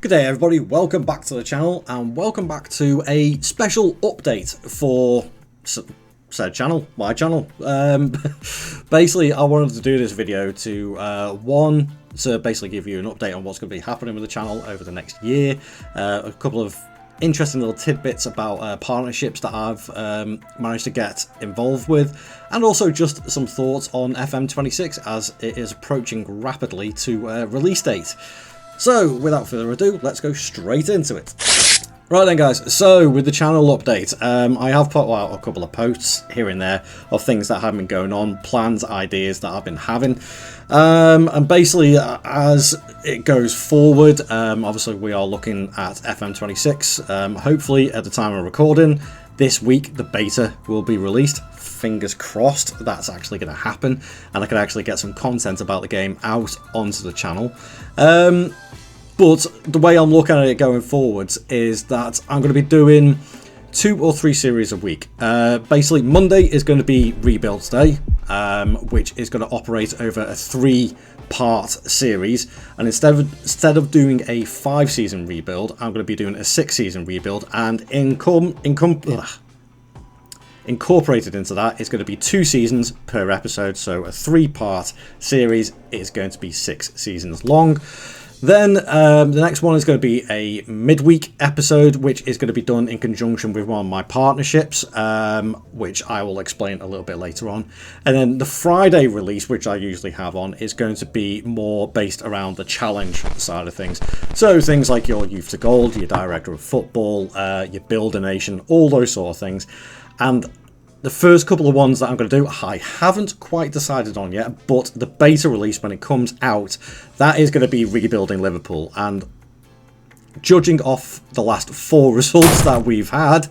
Good day everybody, welcome back to the channel and welcome back to a special update for said channel, my channel. Basically I wanted to do this video to basically give you an update on what's going to be happening with the channel over the next year, a couple of interesting little tidbits about partnerships that I've managed to get involved with, and also just some thoughts on FM26 as it is approaching rapidly to release date. So without further ado, let's go straight into it. Right then guys, so with the channel update, I have put out a couple of posts here and there of things that have been going on, plans, ideas that I've been having, and basically as it goes forward, obviously we are looking at FM26, hopefully at the time of recording this week the beta will be released. Fingers crossed that's actually going to happen and I can actually get some content about the game out onto the channel. But the way I'm looking at it going forwards is that I'm going to be doing 2 or 3 series a week. Basically Monday is going to be Rebuilds Day, which is going to operate over a 3-part series, and instead of doing a 5-season rebuild, I'm going to be doing a 6-season rebuild, and incorporated into that is going to be 2 seasons per episode, so a 3-part series is going to be 6 seasons long. Then the next one is going to be a midweek episode, which is going to be done in conjunction with one of my partnerships, which I will explain a little bit later on. And then the Friday release, which I usually have on, is going to be more based around the challenge side of things. So things like your Youth to Gold, your Director of Football, your Build a Nation, all those sort of things. And the first couple of ones that I'm going to do, I haven't quite decided on yet, but the beta release when it comes out, that is going to be Rebuilding Liverpool. And judging off the last 4 results that we've had,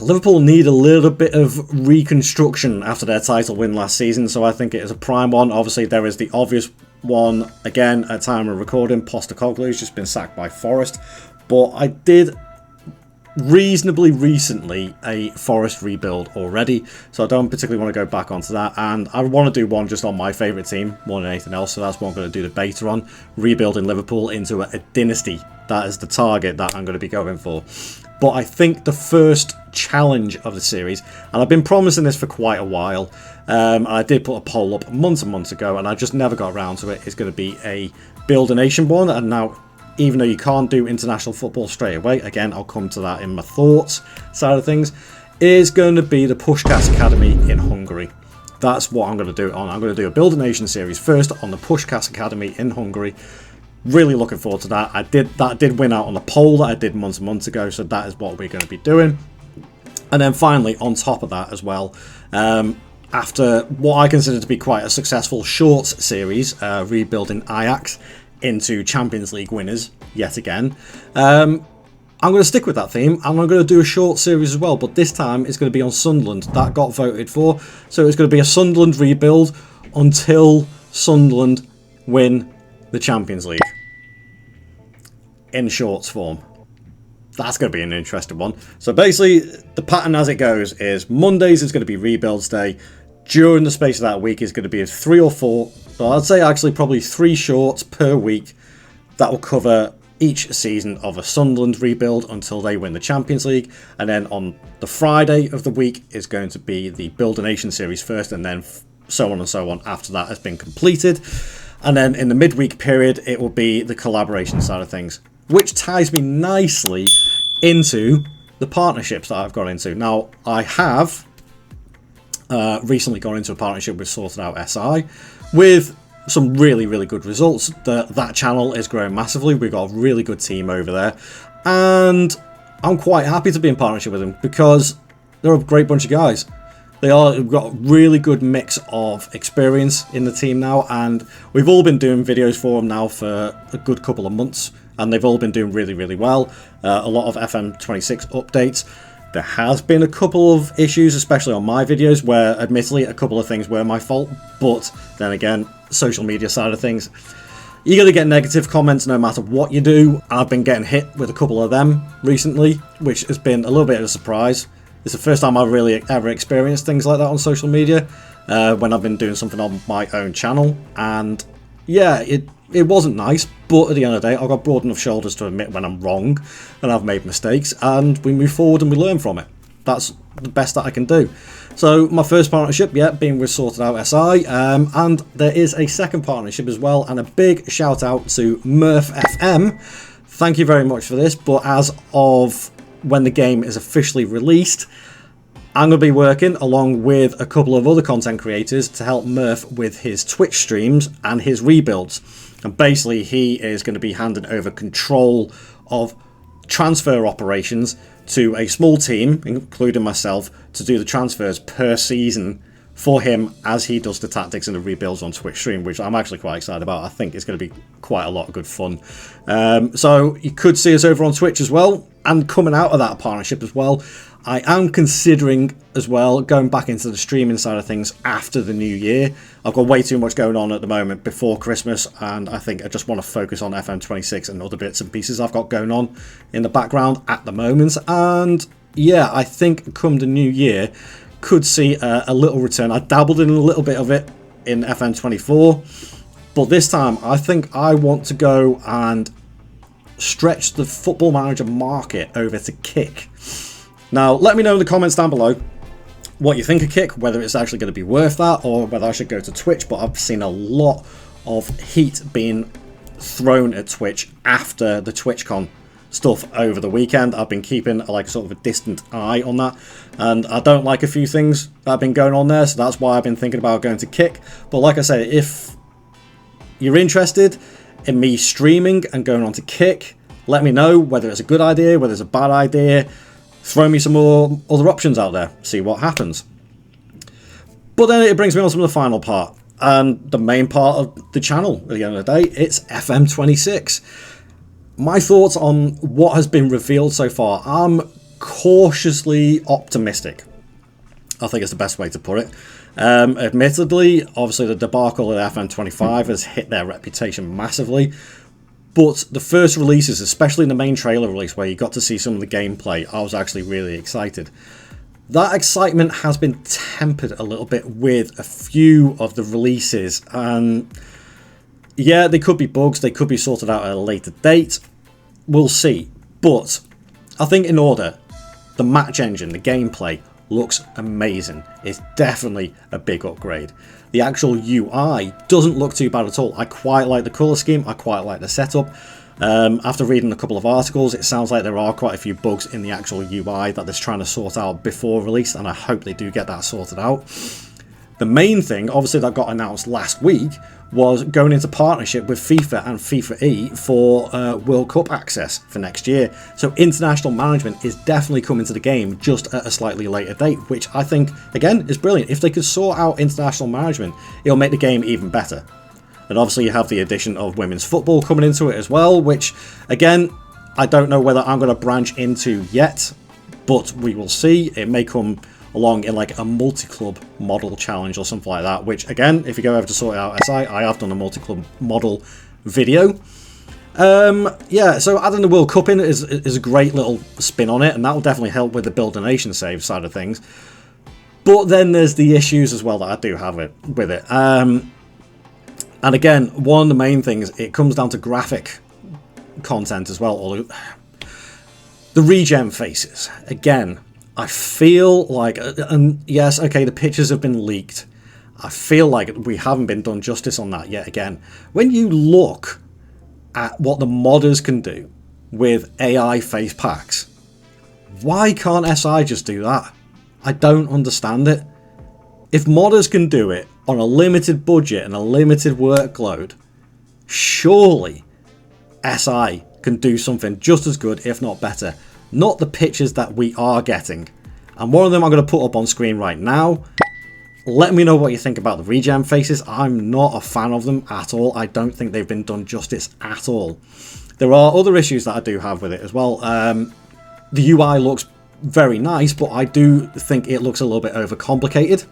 Liverpool need a little bit of reconstruction after their title win last season, so I think it is a prime one. Obviously there is the obvious one, again at time of recording, Postecoglou's just been sacked by Forest, but I did reasonably recently a Forest rebuild already, so I don't particularly want to go back onto that, and I want to do one just on my favourite team more than anything else, so that's what I'm going to do the beta on, rebuilding Liverpool into a dynasty. That is the target that I'm going to be going for. But I think the first challenge of the series, and I've been promising this for quite a while, and I did put a poll up months and months ago and I just never got around to it, is going to be a Build a Nation one. And now, even though you can't do international football straight away, again I'll come to that in my thoughts side of things, is going to be the Puskás Academy in Hungary. That's what I'm going to do it on. I'm going to do a Build a Nation series first on the Puskás Academy in Hungary. Really looking forward to that. That did win out on the poll that I did months and months ago, so that is what we're going to be doing. And then finally, on top of that as well, after what I consider to be quite a successful shorts series, rebuilding Ajax into Champions League winners yet again, I'm going to stick with that theme, and I'm going to do a short series as well, but this time it's going to be on Sunderland. That got voted for, so it's going to be a Sunderland rebuild until Sunderland win the Champions League in shorts form. That's going to be an interesting one. So basically the pattern as it goes is Mondays is going to be Rebuilds Day. During the space of that week is going to be 3 or 4, well, I'd say actually probably 3 shorts per week that will cover each season of a Sunderland rebuild until they win the Champions League. And then on the Friday of the week is going to be the Build a Nation series first, and then so on and so on after that has been completed. And then in the midweek period it will be the collaboration side of things, which ties me nicely into the partnerships that I've got into. Now I have recently got into a partnership with Sorted Out SI with some really good results. That channel is growing massively. We've got a really good team over there, and I'm quite happy to be in partnership with them because they're a great bunch of guys. We've got a really good mix of experience in the team now, and we've all been doing videos for them now for a good couple of months, and they've all been doing really well. A lot of FM26 updates. There has been a couple of issues, especially on my videos, where admittedly a couple of things were my fault, but then again, social media side of things, you're going to get negative comments no matter what you do. I've been getting hit with a couple of them recently, which has been a little bit of a surprise. It's the first time I've really ever experienced things like that on social media when I've been doing something on my own channel, and yeah, it wasn't nice, but at the end of the day, I've got broad enough shoulders to admit when I'm wrong and I've made mistakes, and we move forward and we learn from it. That's the best that I can do. So my first partnership, being with Sorted Out SI, and there is a second partnership as well, and a big shout out to Murph FM. Thank you very much for this, but as of when the game is officially released, I'm going to be working along with a couple of other content creators to help Murph with his Twitch streams and his rebuilds. And basically, he is going to be handing over control of transfer operations to a small team, including myself, to do the transfers per season for him as he does the tactics and the rebuilds on Twitch stream, which I'm actually quite excited about. I think it's going to be quite a lot of good fun. So you could see us over on Twitch as well, and coming out of that partnership as well, I am considering as well going back into the streaming side of things after the new year. I've got way too much going on at the moment before Christmas, and I think I just want to focus on FM26 and other bits and pieces I've got going on in the background at the moment. And yeah, I think come the new year could see a little return. I dabbled in a little bit of it in FM24, but this time I think I want to go and stretch the Football Manager market over to Kick. Now, let me know in the comments down below what you think of Kick, whether it's actually going to be worth that or whether I should go to Twitch, but I've seen a lot of heat being thrown at Twitch after the TwitchCon stuff over the weekend. I've been keeping like sort of a distant eye on that, and I don't like a few things that have been going on there, so that's why I've been thinking about going to Kick. But like I say, if you're interested in me streaming and going on to Kick, let me know whether it's a good idea, whether it's a bad idea. Throw me some more other options out there, see what happens. But then it brings me on to the final part, and the main part of the channel at the end of the day. It's FM26. My thoughts on what has been revealed so far. I'm cautiously optimistic, I think it's the best way to put it. Admittedly, obviously the debacle at FM25 has hit their reputation massively. But the first releases, especially in the main trailer release where you got to see some of the gameplay, I was actually really excited. That excitement has been tempered a little bit with a few of the releases. And yeah, they could be bugs, they could be sorted out at a later date. We'll see. But I think in order, the match engine, the gameplay, looks amazing. It's definitely a big upgrade. The actual UI doesn't look too bad at all. I quite like the colour scheme, I quite like the setup. After reading a couple of articles, it sounds like there are quite a few bugs in the actual UI that they're trying to sort out before release, and I hope they do get that sorted out. The main thing, obviously, that got announced last week was going into partnership with FIFA and FIFA E for World Cup access for next year. So international management is definitely coming to the game, just at a slightly later date, which I think, again, is brilliant. If they could sort out international management, it'll make the game even better. And obviously you have the addition of women's football coming into it as well, which, again, I don't know whether I'm going to branch into yet, but we will see. It may come along in like a multi-club model challenge or something like that, which again, if you go over to Sort It Out SI, I have done a multi-club model video. Yeah, so adding the World Cup in is a great little spin on it, and that will definitely help with the Build a Nation save side of things. But then there's the issues as well that I do have with it. And again, one of the main things, it comes down to graphic content as well, or the regen faces. Again, I feel like, and yes, okay, the pictures have been leaked. I feel like we haven't been done justice on that yet again. When you look at what the modders can do with AI face packs, why can't SI just do that? I don't understand it. If modders can do it on a limited budget and a limited workload, surely SI can do something just as good, if not better. Not the pictures that we are getting. And one of them I'm going to put up on screen right now. Let me know what you think about the regen faces. I'm not a fan of them at all. I don't think they've been done justice at all. There are other issues that I do have with it as well. The UI looks very nice, but I do think it looks a little bit overcomplicated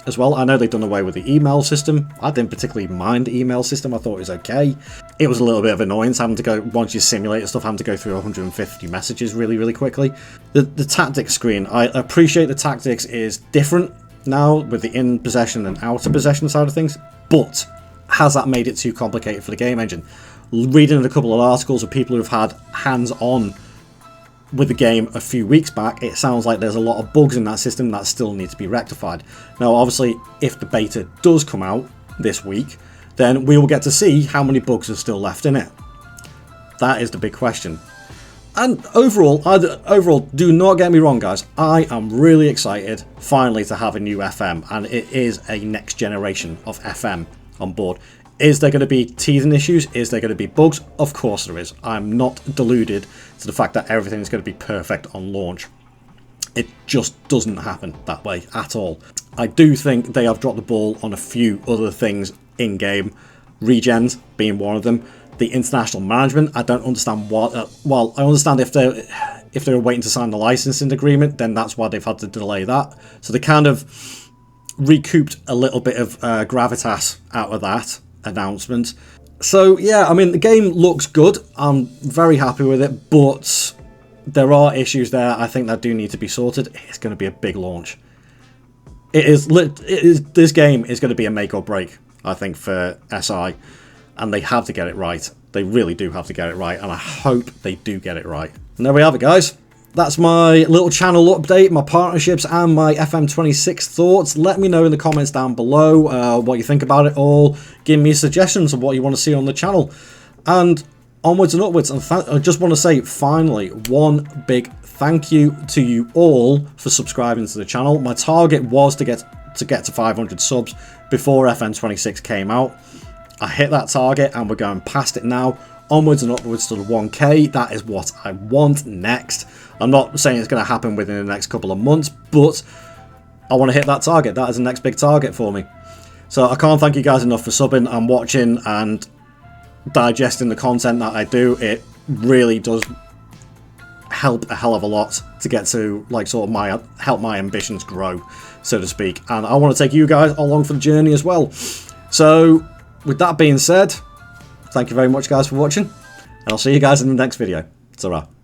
as well. I know they've done away with the email system. I didn't particularly mind the email system. I thought it was okay. It was a little bit of annoyance having to go, once you simulate stuff, having to go through 150 messages really quickly. The tactics screen, I appreciate the tactics is different now with the in possession and out of possession side of things, but has that made it too complicated for the game engine? Reading a couple of articles of people who've had hands-on with the game a few weeks back, it sounds like there's a lot of bugs in that system that still need to be rectified. Now, obviously, if the beta does come out this week, then we will get to see how many bugs are still left in it. That is the big question. And overall, do not get me wrong, guys, I am really excited finally to have a new FM, and it is a next generation of FM on board. Is there going to be teething issues? Is there going to be bugs? Of course there is. I'm not deluded to the fact that everything is going to be perfect on launch. It just doesn't happen that way at all. I do think they have dropped the ball on a few other things in-game, regens being one of them. The international management, I don't understand what. Well, I understand if they're waiting to sign the licensing agreement, then that's why they've had to delay that. So they kind of recouped a little bit of gravitas out of that announcement. So yeah, I mean, the game looks good. I'm very happy with it, but there are issues there I think that do need to be sorted. It's going to be a big launch. This game is going to be a make or break, I think, for SI. And they have to get it right. They really do have to get it right, and I hope they do get it right. And there we have it, guys. That's my little channel update, my partnerships, and my FM26 thoughts. Let me know in the comments down below what you think about it all. Give me suggestions of what you want to see on the channel. And onwards and upwards. And I just want to say, finally, one big thank you to you all for subscribing to the channel. My target was to get to 500 subs before FM26 came out. I hit that target and we're going past it now. Onwards and upwards to the 1k. That is what I want next. I'm not saying it's going to happen within the next couple of months, but I want to hit that target. That is the next big target for me. So I can't thank you guys enough for subbing and watching and digesting the content that I do. It really does help a hell of a lot to get to, like, sort of help my ambitions grow, so to speak. And I want to take you guys along for the journey as well. So with that being said, thank you very much, guys, for watching, and I'll see you guys in the next video. Ta-ra.